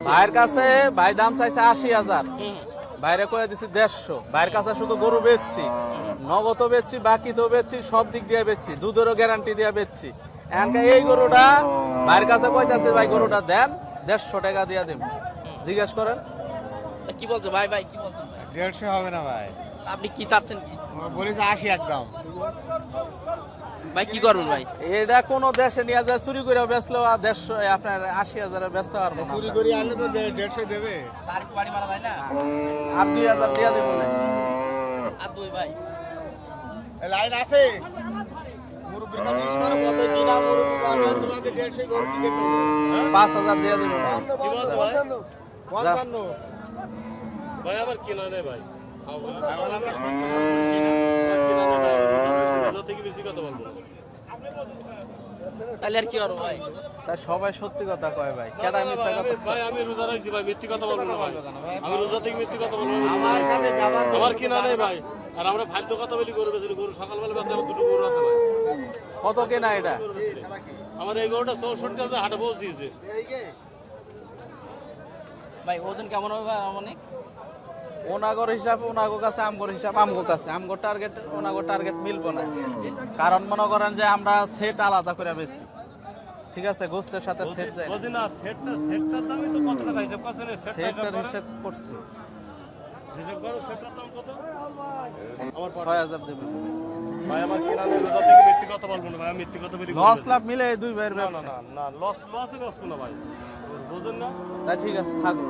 ভাইয়ের কাছে ভাই দাম চাইছে 80,000, বাইরে কয়ে দিছি 150। ভাইয়ের কাছে শুধু গরু বেচছি, নগদ বেচছি, বাকি তো বেচছি, সব দিক দিয়ে বেচছি, দুধেরও গ্যারান্টি দিয়ে বেচছি। এখানকার এই গরুটা ভাইয়ের কাছে কইতাছে ভাই গরুটা দেন, 150 টাকা দিয়ে দেব। জিজ্ঞেস করেন কি বলছো ভাই? ভাই কি বলছেন ভাই? 150 হবে না ভাই, আপনি কি চাচ্ছেন কি বলেছে 80 একদম। ভাই? কি করবেন ভাই? এটা কোন দেশে নিয়ে যায় চুরি করে বেচলেও 150 আপনার 80,000 বেচতে পারবো না। চুরি করে আনলে তো 150 দেবে। তার কি বাড়ি মারা যায় না? আর 2,000 দিয়ে দেবো না। আর দুই ভাই লাইন আছে মুরব্বির কাছে জিজ্ঞেস করো কত কিনা মুরব্বি বলবে তোমাকে 150 গরু কিনে দেবো। 5,000 দিয়ে দেবো না। 55 ভাই আমার কিনা নেই ভাই, এখন আমরা কিনা নেই ভাই, রোজা থেকে বেশি কথা বলবো না। তাহলে আর কি করবো ভাই? তাই সবাই সত্যি কথা কয় ভাই, কেডা মিথ্যা কথা? ভাই আমি রোজা রাখছি ভাই, মিথ্যি কথা বলবো না ভাই, আমি রোজা থেকে মিথ্যি কথা বলবো না। আমার কাছে ব্যবহার আমার কিনা নেই ভাই, আর আমরা ফালতু কথা বলি গরু বেশি। গরু সকালবেলা বেচা, আমার দুটো গরু আছে ভাই। কত কেনা এটা? আমার এই গরুটা 64,000 হাটে পৌঁছিয়েছে। ভাই ওজন কেমন হবে ভাই? অনেক ওনাগর হিসাব ওনাগর কাছে, আমগর হিসাব আমগর কাছে। আমগর টার্গেট ওনাগর টার্গেট মিলবো না, কারণ মনে করেন যে আমরা সেট আলাদা করে বেশি। ঠিক আছে, গোস্তের সাথে সেট যায়, বুঝি না, সেটটার দামই তো কত টাকা হিসাব করছেন? সেটার হিসাব করছি। হিসাব করো, সেটটার দাম কত? আমার 6,000 দেবে ভাই আমার কিনা নেই, রোজা থেকে মিথ্যি কথা বলবো না ভাই, আমি মিথ্যি কথা বলি। লস লাভ মিলে দুই ভাইয়ের না না ব্যবসা। না না, লসে বসবো না ভাই, বুঝেন না? তাই ঠিক আছে, থাকো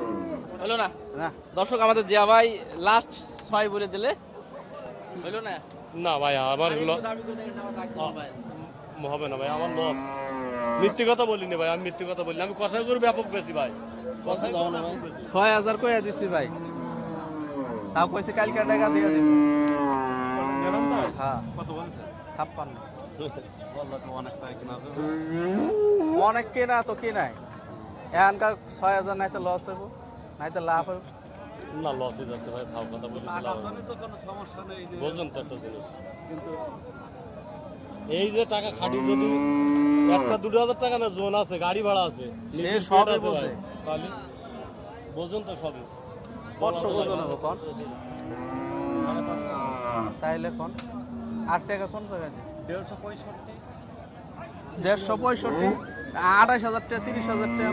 হলো না? না। দর্শক আমাদের জিয়া ভাই লাস্ট 6 বলে দিলে হলো না? না ভাই আমার আর একটু দাবি করে দেখেন, আমার রাগ দিবেন ভাই। হবে না ভাই, আমার লস। মিথ্যি কথা বলিনি ভাই, আমি মিথ্যি কথা বলিনি, আমি কষাই গরু ব্যাপক বেশি ভাই, কষাই গরু ব্যাপক বেশি। 6,000 কইয়া দিছি ভাই, তাও কইছে কালকে টাকা দিয়ে দিব। নেবেন তো? হ্যাঁ, কত বলেছে? 56। বললো তো অনেক টাকা কিনা আছে। অনেক কেনা তো কেনাই, এখানকার 6,000 নাইতে লস হইব, নাইতে লাভ হইব। না লসই যাচ্ছে ভাই, ভাব কথা বলি। তো কোনো সমস্যা নেই, বুঝলেন তো একটা জিনিস, কিন্তু এই যে টাকা খাটি যদি 1-2 হাজার টাকা না জোন আছে, গাড়ি ভাড়া আছে, সে নিজের সবই পেট আছে ভাই, বোঝে। তাহলে বোঝেন তো সবই। কত ওজন হবে কোন? তাইলে কোন 8 টাকা কোন জায়গায় দিই? 165 165, 28,000 টাকা, 30,000 টাকা।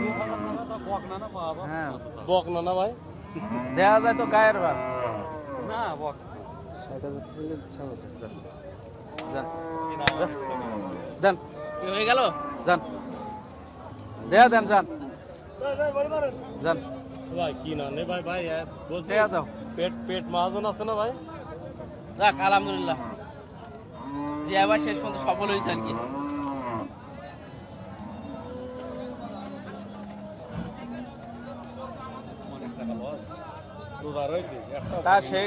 হ্যাঁ, বক না না ভাই, দেয়া যায় তো গায়ের ভাগ। না বক 60,000 দিলে ছাড়ো দেন, যান যান দেন কি হয়ে গেল? যান, দেয়া দেন, যান যান, ভাই কি না নে ভাই, ভাই বলছি দেয়া দাও। পেট মাহাজন আছে না ভাই। যাক আলহামদুলিল্লাহ, জিয়া ভাই শেষ পর্যন্ত সফল হয়েছে আর কি। তা সে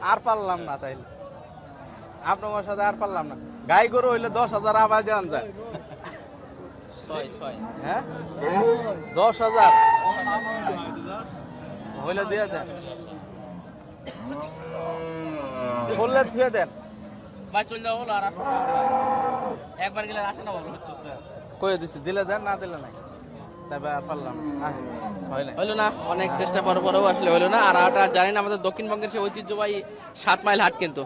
আর পারলাম না, তাইলে আপনার সাথে আর পারলাম না। গাই গরু হইলে 10,000 আবার দেওয়ান যায়। 6 হ্যাঁ, 10,000 হইলে দিয়ে দেন, বললে দিয়ে দেন। ভাই চলে যাবো বলো, আর আসো না ভাই। একবার গেলে আর আসে না বলো। কয়ে দিছি, দিলে দেন, না দিলে নাই। তবে আর পারলাম না, হয় না। হলো না, অনেক চেষ্টা পরেও আসলে হলো না। আর জানেন আমাদের দক্ষিণবঙ্গের সেই ঐতিহ্যবাহী 7 মাইল হাট কিন্তু